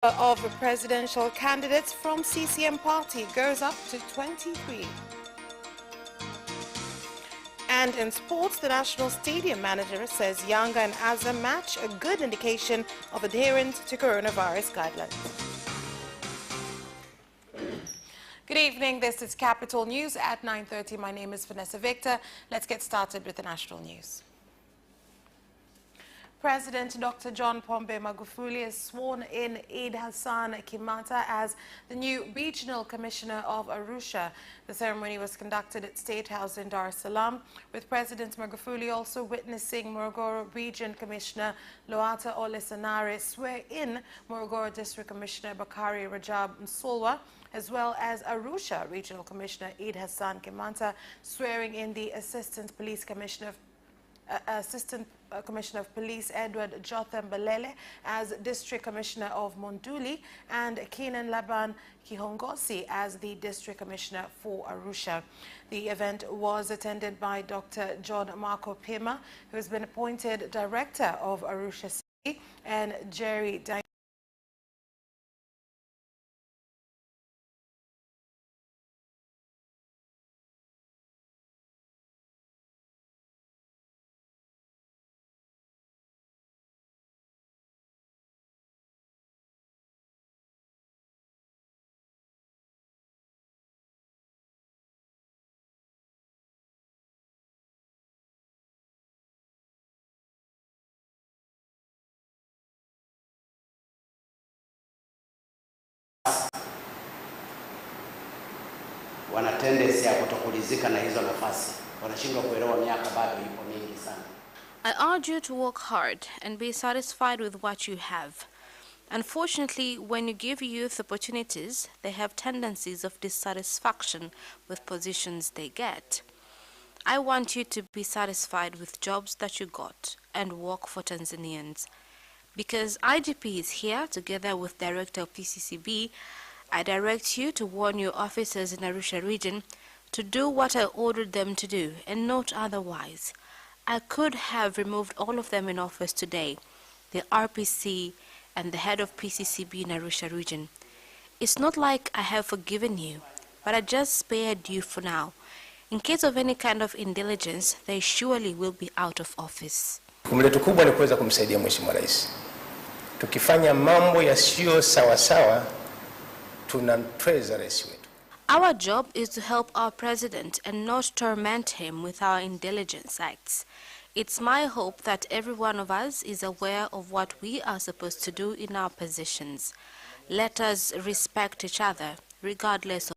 Of presidential candidates from CCM party goes up to 23. And in sports, the national stadium manager says Yanga and Azam match a good indication of adherence to coronavirus guidelines. Good evening, this is Capital News at 9:30. My name is Vanessa Victor. Let's get started with the national news. President Dr. John Pombe Magufuli has sworn in Eid Hassan Kimata as the new Regional Commissioner of Arusha. The ceremony was conducted at State House in Dar es Salaam, with President Magufuli also witnessing Morogoro Region Commissioner Loata Olesanare swear in Morogoro District Commissioner Bakari Rajab Msolwa, as well as Arusha Regional Commissioner Eid Hassan Kimata swearing in the Assistant Commissioner of Police Edward Jotham Balele as District Commissioner of Monduli and Kenan Laban Kihongosi as the District Commissioner for Arusha. The event was attended by Dr. John Marco Pima, who has been appointed Director of Arusha City, and Jerry wana tendency ya kutokulizika na hizo nafasi, wanashindwa kuelewa miaka bado ipo mingi sana. I urge you to work hard and be satisfied with what you have. Unfortunately, when you give youth opportunities, they have tendencies of dissatisfaction with positions they get. I want you to be satisfied with jobs that you got and work for Tanzanians. Because IGP is here together with Director of PCCB, I direct you to warn your officers in Arusha region to do what I ordered them to do and not otherwise. I could have removed all of them in office today, the RPC and the head of PCCB in Arusha region. It's not like I have forgiven you, but I just spared you for now. In case of any kind of intelligence, they surely will be out of office. Jukumu letu kubwa ni kuweza kumsaidia Mheshimiwa Rais. Tukifanya mambo yasiyo sawa sawa, tunampreza rais wetu. Our job is to help our president and not torment him with our intelligence acts. It's my hope that every one of us is aware of what we are supposed to do in our positions. Let us respect each other, regardless of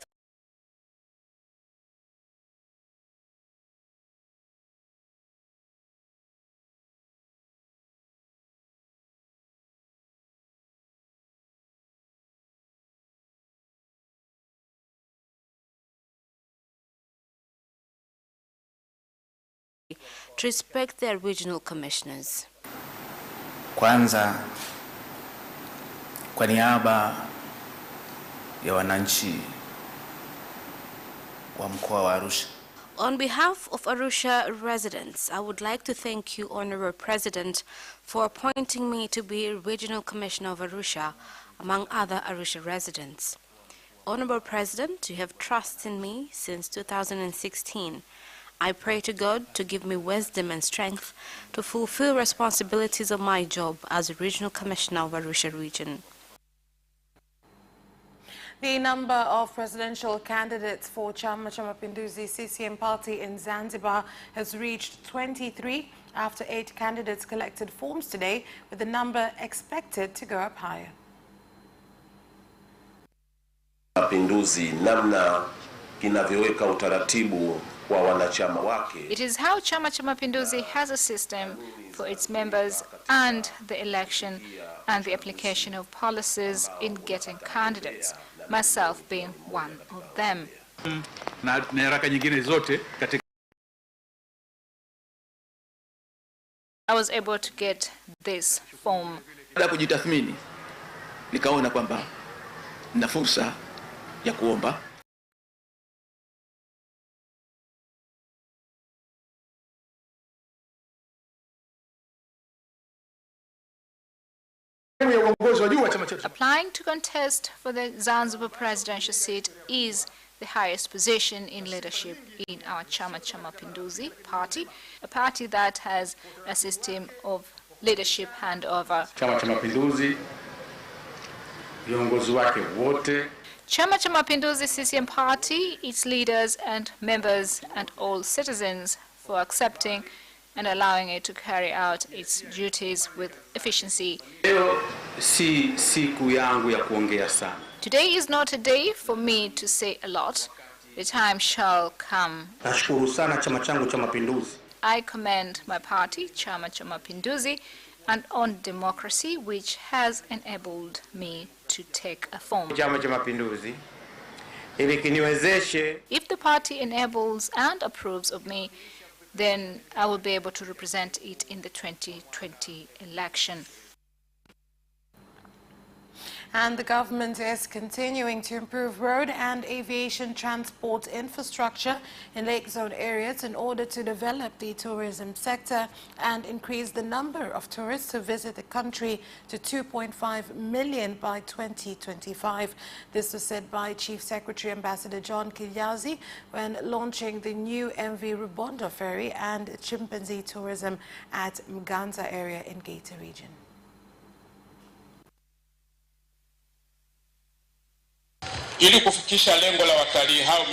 to respect their regional commissioners. Kwanza, kwa niaba ya wananchi wa mkoa wa Arusha. On behalf of Arusha residents, I would like to thank you, Honorable President, for appointing me to be Regional Commissioner of Arusha, among other Arusha residents. Honorable President, you have trusted in me since 2016. I pray to God to give me wisdom and strength to fulfill responsibilities of my job as Regional Commissioner of Arusha Region. The number of presidential candidates for Chama cha Mapinduzi CCM party in Zanzibar has reached 23 after 8 candidates collected forms today, with the number expected to go up higher. Mapinduzi namna kinavyoweka utaratibu wa wanachama wake. It is how Chama cha Mapinduzi has a system for its members and the election and the application of policies in getting candidates, myself being one of them. I was able to get this form. Kujitathmini, nikaona kwamba na fursa ya kuomba. Applying to contest for the Zanzibar presidential seat is the highest position in leadership in our Chama cha Mapinduzi party, a party that has a system of leadership handover. Chama cha Mapinduzi, viongozi wake wote. Chama cha Mapinduzi CCM party, its leaders and members and all citizens for accepting and allowing it to carry out its duties with efficiency. Today is not a day for me to say a lot. The time shall come. I commend my party, Chama cha Mapinduzi, and on democracy, which has enabled me to take a form. If the party enables and approves of me, then I will be able to represent it in the 2020 election. And the government is continuing to improve road and aviation transport infrastructure in lake zone areas in order to develop the tourism sector and increase the number of tourists who visit the country to 2.5 million by 2025. This was said by Chief Secretary Ambassador John Kilyazi when launching the new MV Rubondo ferry and chimpanzee tourism at MWANZA area in Geita region. Ili kufikisha lengo la watalii hao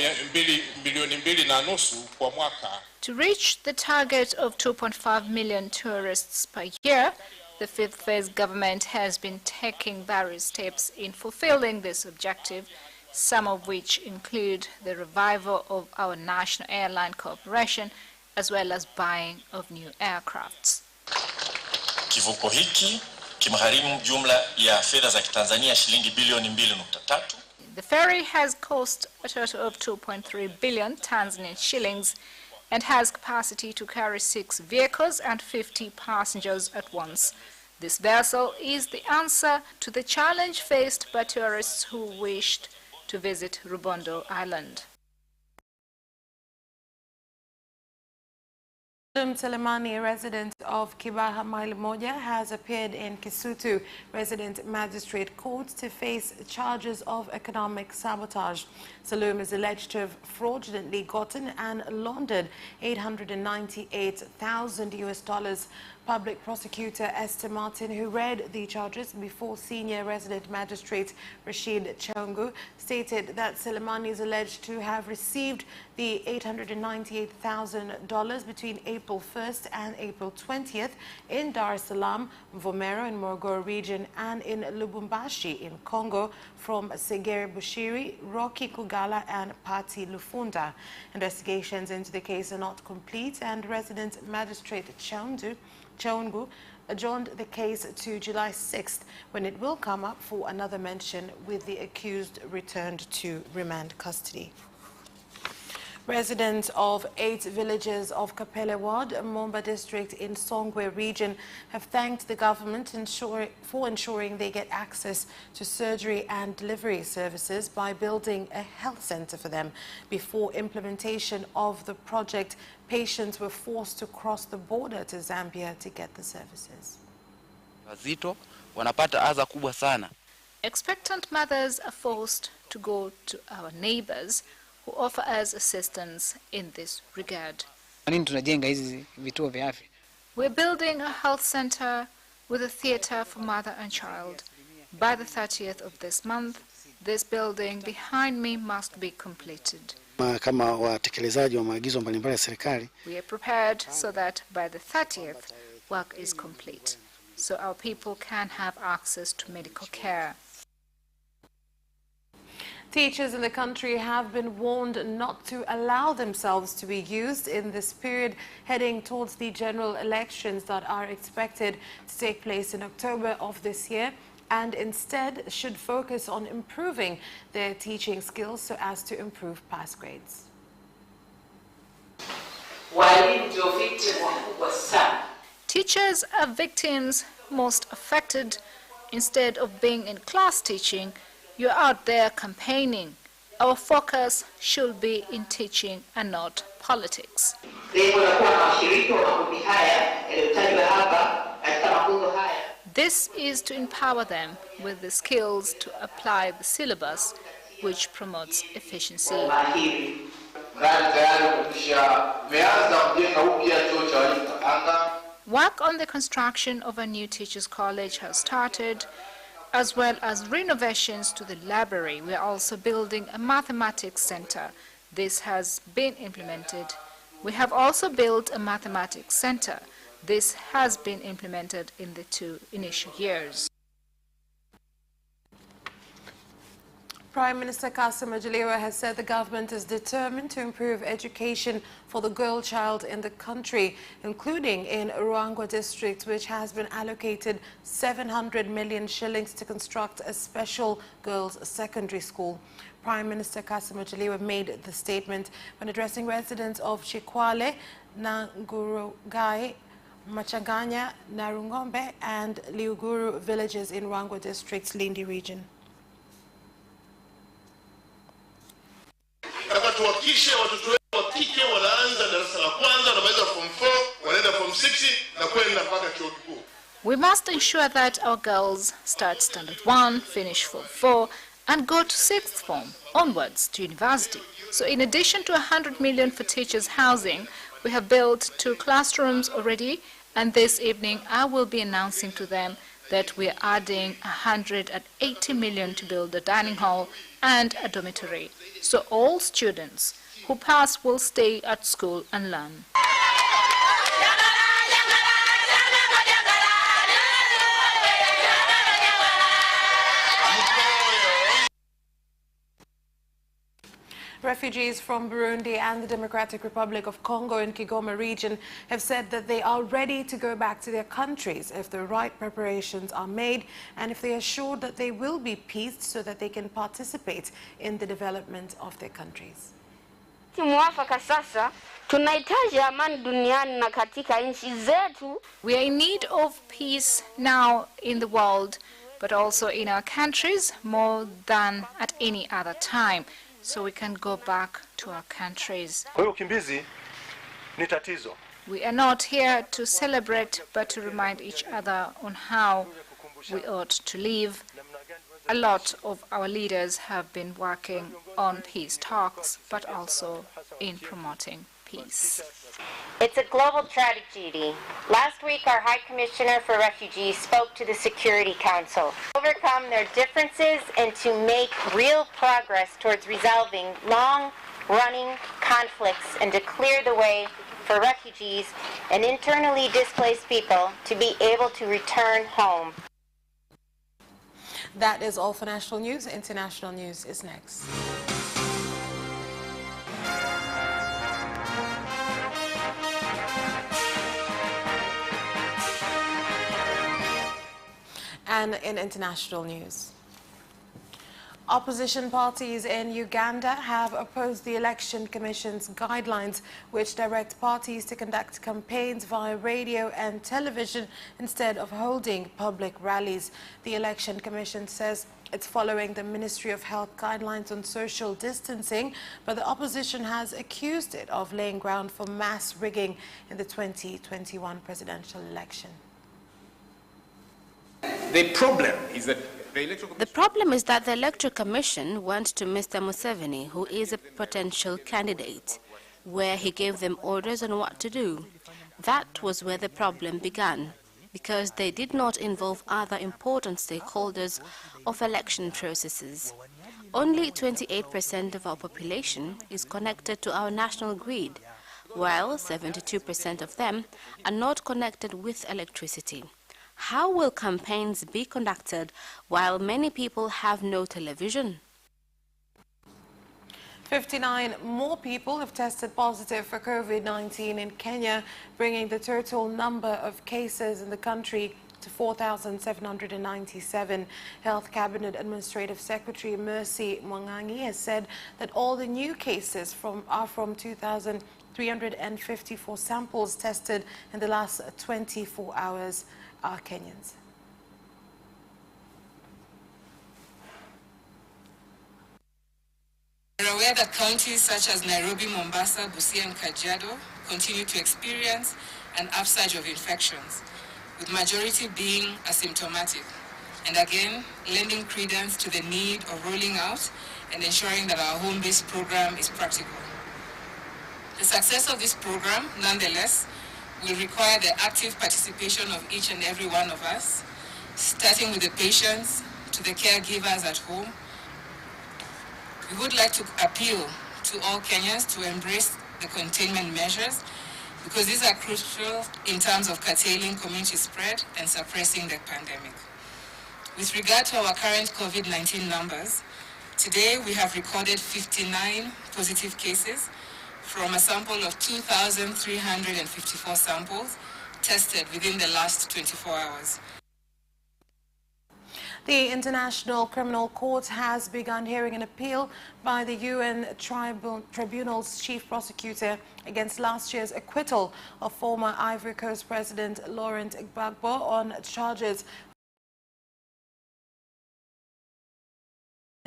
milioni 2.5 kwa mwaka. To reach the target of 2.5 million tourists per year, the fifth phase government has been taking various steps in fulfilling this objective, some of which include the revival of our national airline corporation as well as buying of new aircrafts. Kivuko hiki kimegharimu jumla ya fedha za Kitanzania shilingi bilioni 2.3. The ferry has cost a total of 2.3 billion Tanzanian shillings and has capacity to carry 6 vehicles and 50 passengers at once. This vessel is the answer to the challenge faced by tourists who wished to visit Rubondo Island. Selemani, a resident of Kibaha Mile Moja, has appeared in Kisutu Resident Magistrate Court to face charges of economic sabotage. SALAAM is alleged to have fraudulently gotten and laundered $898,000. Public Prosecutor Esther Martin, who read the charges before Senior Resident Magistrate Rashid Chongu, stated that Selemani is alleged to have received the $898,000 between April 1st and April 20th in Dar es Salaam, Mvomero in Morogoro region, and in Lubumbashi in Congo from Segere Bushiri, Rocky Kugala, and Pati Lufunda. Investigations into the case are not complete, and Resident Magistrate Chongu adjourned the case to July 6th, when it will come up for another mention with the accused returned to remand custody. Residents of 8 villages of Kapele Ward, Momba district in Songwe region have thanked the government for ensuring they get access to surgery and delivery services by building a health center for them. Before implementation of the project, patients were forced to cross the border to Zambia to get the services. Wazito wanapata adha kubwa sana. Expectant mothers are forced to go to our neighbors who offer us assistance in this regard. We're building a health center with a theater for mother and child. By the 30th of this month, this building behind me must be completed. We are prepared so that by the 30th, work is complete, so our people can have access to medical care. Teachers in the country have been warned not to allow themselves to be used in this period heading towards the general elections that are expected to take place in October of this year, and instead should focus on improving their teaching skills so as to improve pass grades. Teachers are victims most affected. Instead of being in class teaching, you're out there campaigning. Our focus should be in teaching and not politics. This is to empower them with the skills to apply the syllabus, which promotes efficiency. Work on the construction of a new teachers' college has started, as well as renovations to the library. We are also building a mathematics center. This has been implemented. We have also built a mathematics center. This has been implemented in the 2 initial years. Prime Minister Kassim Majaliwa has said the government is determined to improve education for the girl child in the country, including in RUANGWA district, which has been allocated 700 million shillings to construct a special girls' secondary school. Prime Minister Kassim Majaliwa made the statement when addressing residents of Chikwale, Nangurugai, Machanganya, Narungombe and Liuguru villages in RUANGWA district's Lindi region. Tuhakikishe watoto wetu wa kike wanaanza darasa la kwanza na baada form 4 wanaenda form 6 na kwenda mpaka chuo kikuu. We must ensure that our girls start standard 1, finish form 4 and go to 6th form onwards to university. So in addition to 100 million for teachers housing, we have built 2 classrooms already, and this evening I will be announcing to them that we are adding 180 million to build a dining hall and a dormitory. So all students who pass will stay at school and learn. Refugees from Burundi and the Democratic Republic of Congo in KIGOMA region have said that they are ready to go back to their countries if the right preparations are made and if they are assured that they will be peaced so that they can participate in the development of their countries. We are in need of peace now in the world, but also in our countries more than at any other time, so we can go back to our countries. We are not here to celebrate, but to remind each other on how we ought to live. A lot of our leaders have been working on peace talks, but also in promoting peace. It's a global tragedy. Last week, our High Commissioner for Refugees spoke to the Security Council to overcome their differences and to make real progress towards resolving long-running conflicts and to clear the way for refugees and internally displaced people to be able to return home. That is all for national news. International news is next. And in international news, opposition parties in Uganda have opposed the Election Commission's guidelines, which direct parties to conduct campaigns via radio and television instead of holding public rallies. The Election Commission says it's following the Ministry of Health guidelines on social distancing, but the opposition has accused it of laying ground for mass rigging in the 2021 presidential election. The problem is that the Electoral Commission went to Mr. Museveni, who is a potential candidate, where he gave them orders on what to do. That was where the problem began, because they did not involve other important stakeholders of election processes. Only 28% of our population is connected to our national grid, while 72% of them are not connected with electricity. How will campaigns be conducted while many people have no television? 59 more people have tested positive for COVID-19 in Kenya, bringing the total number of cases in the country to 4,797. Health Cabinet Administrative Secretary Mercy Mwangangi has said that all the new cases are from 2,354 samples tested in the last 24 hours are Kenyans. We're aware that counties such as Nairobi, Mombasa, Busia and Kajiado continue to experience an upsurge of infections. with majority being asymptomatic, and again, lending credence to the need of rolling out and ensuring that our home-based program is practical. The success of this program, nonetheless, will require the active participation of each and every one of us, starting with the patients to the caregivers at home. We would like to appeal to all Kenyans to embrace the containment measures because these are crucial in terms of curtailing community spread and suppressing the pandemic. With regard to our current COVID-19 numbers, today we have recorded 59 positive cases from a sample of 2,354 samples tested within the last 24 hours. The International Criminal Court has begun hearing an appeal by the UN Tribunal's chief prosecutor against last year's acquittal of former Ivory Coast President Laurent Gbagbo on charges.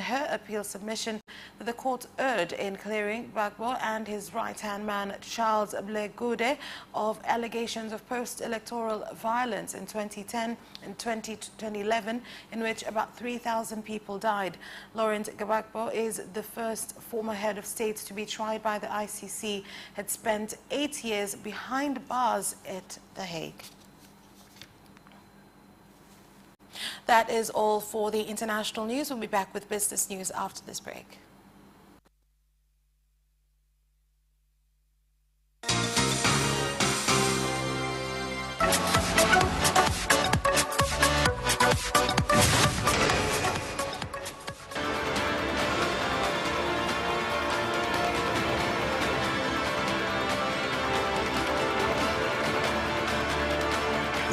Her appeal submission that the court erred in clearing Gbagbo and his right-hand man Charles Blegude of allegations of post-electoral violence in 2010 and 2011 in which about 3,000 people died. Laurent Gbagbo is the first former head of state to be tried by the ICC, had spent 8 years behind bars at The Hague. That is all for the international news. We'll be back with business news after this break.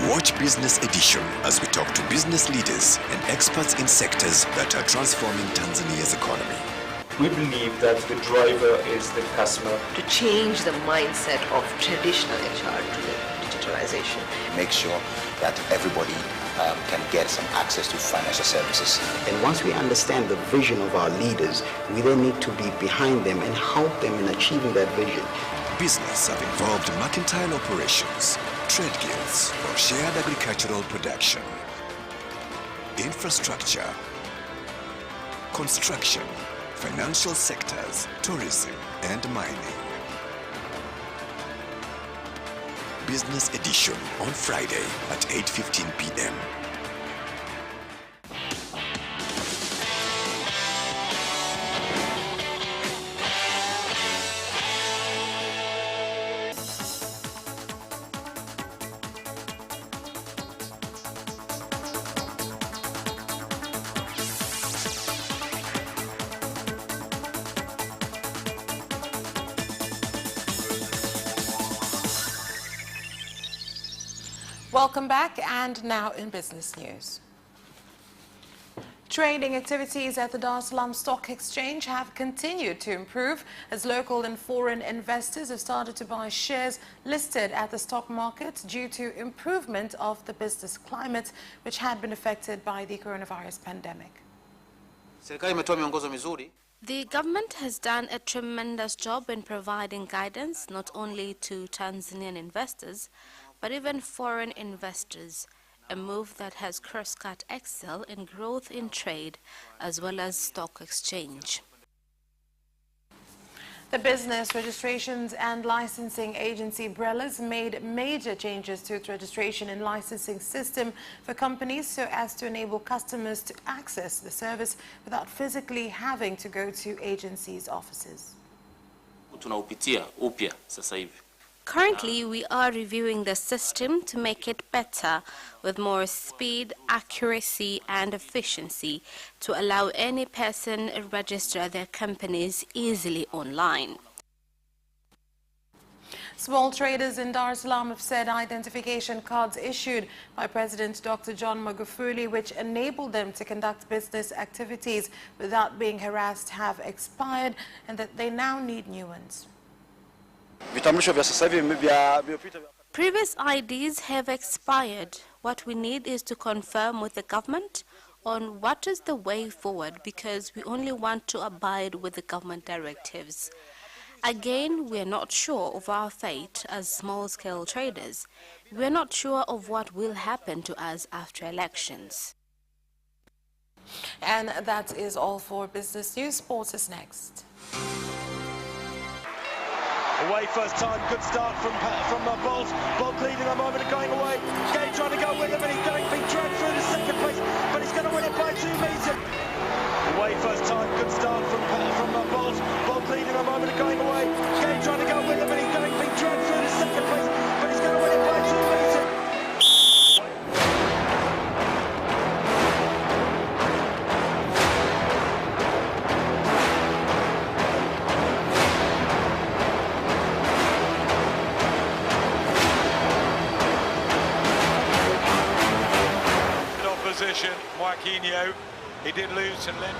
Watch Business Edition as we talk to business leaders and experts in sectors that are transforming Tanzania's economy. We believe that the driver is the customer. To change the mindset of traditional HR to the digitalization. Make sure that everybody can get some access to financial services. And once we understand the vision of our leaders, we then need to be behind them and help them in achieving that vision. Business have involved mercantile operations, trade guilds, or shared agricultural production, infrastructure, construction, financial sectors, tourism, and mining. Business Edition on Friday at 8:15 p.m. Welcome back, and now in business news. Trading activities at the Dar es Salaam Stock Exchange have continued to improve as local and foreign investors have started to buy shares listed at the stock market due to improvement of the business climate, which had been affected by the coronavirus pandemic. The government has done a tremendous job in providing guidance not only to Tanzanian investors, but even foreign investors, a move that has cross-cut excel in growth in trade as well as stock exchange. The Business Registrations and Licensing Agency BRELA's made major changes to its registration and licensing system for companies so as to enable customers to access the service without physically having to go to agencies' offices. Currently, we are reviewing the system to make it better with more speed, accuracy and efficiency to allow any person to register their companies easily online. Small traders in Dar es Salaam have said identification cards issued by President Dr. John Magufuli, which enabled them to conduct business activities without being harassed, have expired and that they now need new ones. Previous IDs have expired. What we need is to confirm with the government on what is the way forward, because we only want to abide with the government directives. Again, we are not sure of our fate as small-scale traders. We are not sure of what will happen to us after elections. And that is all for Business News. Sports is next. Away first time, good start from Bolt. Bolt leading a moment of going away. Gay trying to go with him, and he's being dragged through the second place, but he's going to win it by 2 meters. Away first time, good start from Bolt. Bolt leading a moment of going away. Gay trying to go with him, and he's being dragged through the second place, but he's going to win it by 2 meters. Opposition, Joaquinho, he did lose to Lendry.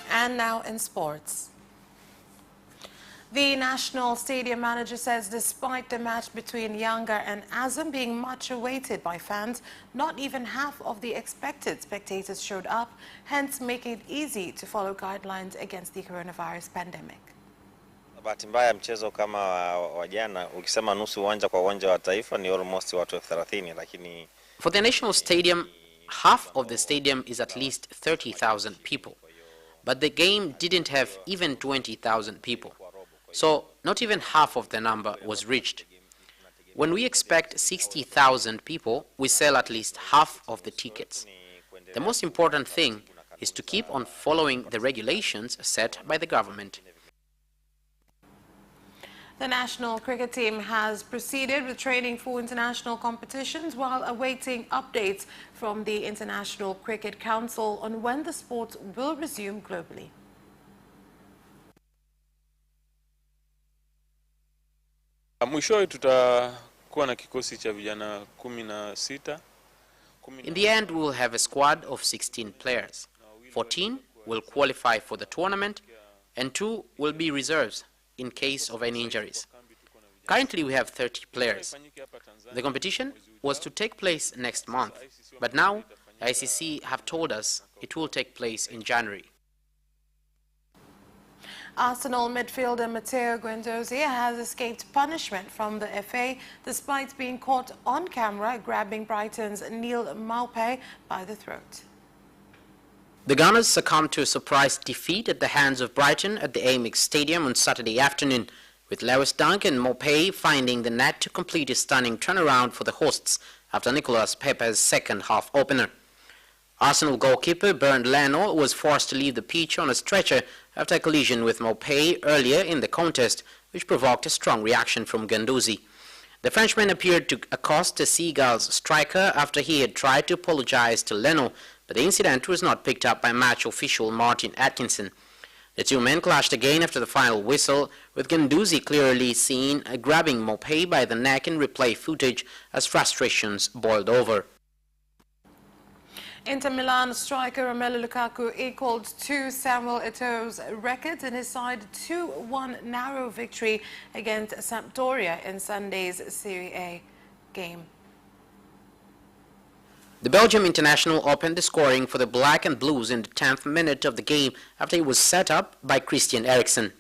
And now in sports. The national stadium manager says despite the match between Yanga and Azam being much awaited by fans, not even half of the expected spectators showed up, hence making it easy to follow guidelines against the coronavirus pandemic. Bahati mbaya mchezo kama wa jana ukisema nusu uwanja kwa uwanja wa taifa ni almost watu 30, lakini for the national stadium, half of the stadium is at least 30,000 people. But the game didn't have even 20,000 people. So not even half of the number was reached. When we expect 60,000 people, we sell at least half of the tickets. The most important thing is to keep on following the regulations set by the government. The national cricket team has proceeded with training for international competitions while awaiting updates from the International Cricket Council on when the sport will resume globally. Mwishowe tutakuwa na kikosi cha vijana 16. In the end, we will have a squad of 16 players. 14 will qualify for the tournament and 2 will be reserves in case of any injuries. Currently we have 30 players. The competition was to take place next month, but now the ICC have told us it will take place in January. Arsenal midfielder Matteo Guendouzi has escaped punishment from the FA despite being caught on camera grabbing Brighton's Neil Maupay by the throat. The Gunners succumbed to a surprise defeat at the hands of Brighton at the Amex Stadium on Saturday afternoon, with Lewis Dunk and Maupay finding the net to complete a stunning turnaround for the hosts after Nicolas Pepe's second-half opener. Arsenal goalkeeper Bernd Leno was forced to leave the pitch on a stretcher after a collision with Maupay earlier in the contest, which provoked a strong reaction from Guendouzi. The Frenchman appeared to accost the Seagulls striker after he had tried to apologize to Leno, but the incident was not picked up by match official Martin Atkinson. The two men clashed again after the final whistle, with Guendouzi clearly seen grabbing Maupay by the neck in replay footage as frustrations boiled over. Inter Milan striker Romelu Lukaku equaled Samuel Eto'o's records in his side 2-1 narrow victory against Sampdoria in Sunday's Serie A game. The Belgium international opened the scoring for the Black and Blues in the 10th minute of the game after he was set up by Christian Eriksen.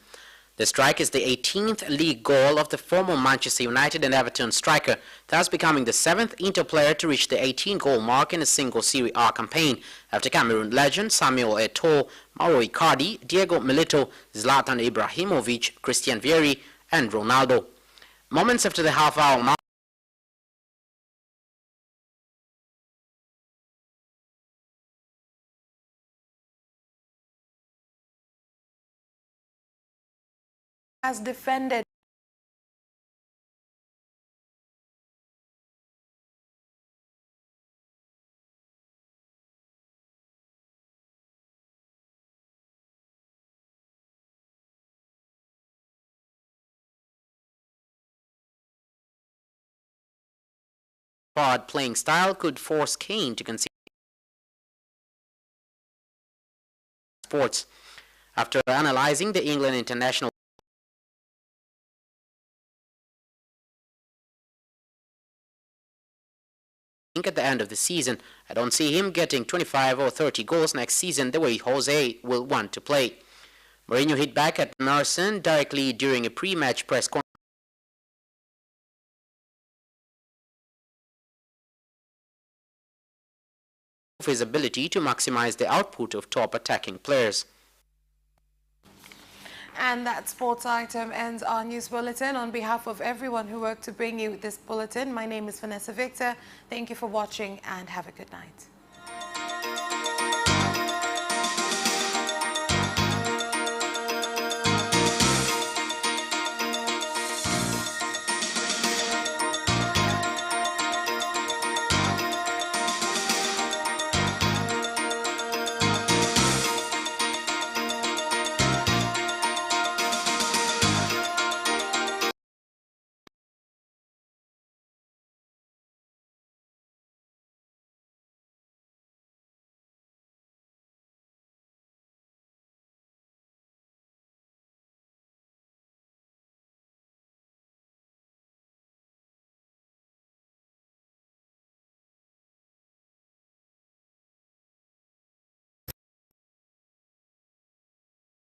The strike is the 18th league goal of the former Manchester United and Everton striker, thus becoming the 7th Inter player to reach the 18-goal mark in a single Serie A campaign, after Cameroon legend Samuel Eto'o, Mauro Icardi, Diego Milito, Zlatan Ibrahimovic, Christian Vieri, and Ronaldo. Moments after the half-hour mark, has defended Hard playing style could force Kane to concede sports. After analyzing the England international at the end of the season, I don't see him getting 25 or 30 goals next season the way Jose will want to play. Mourinho hit back at Merson directly during a pre-match press conference of his ability to maximize the output of top attacking players. And that sports item ends our news bulletin. On behalf of everyone who worked to bring you this bulletin, my name is Vanessa Victor. Thank you for watching and have a good night.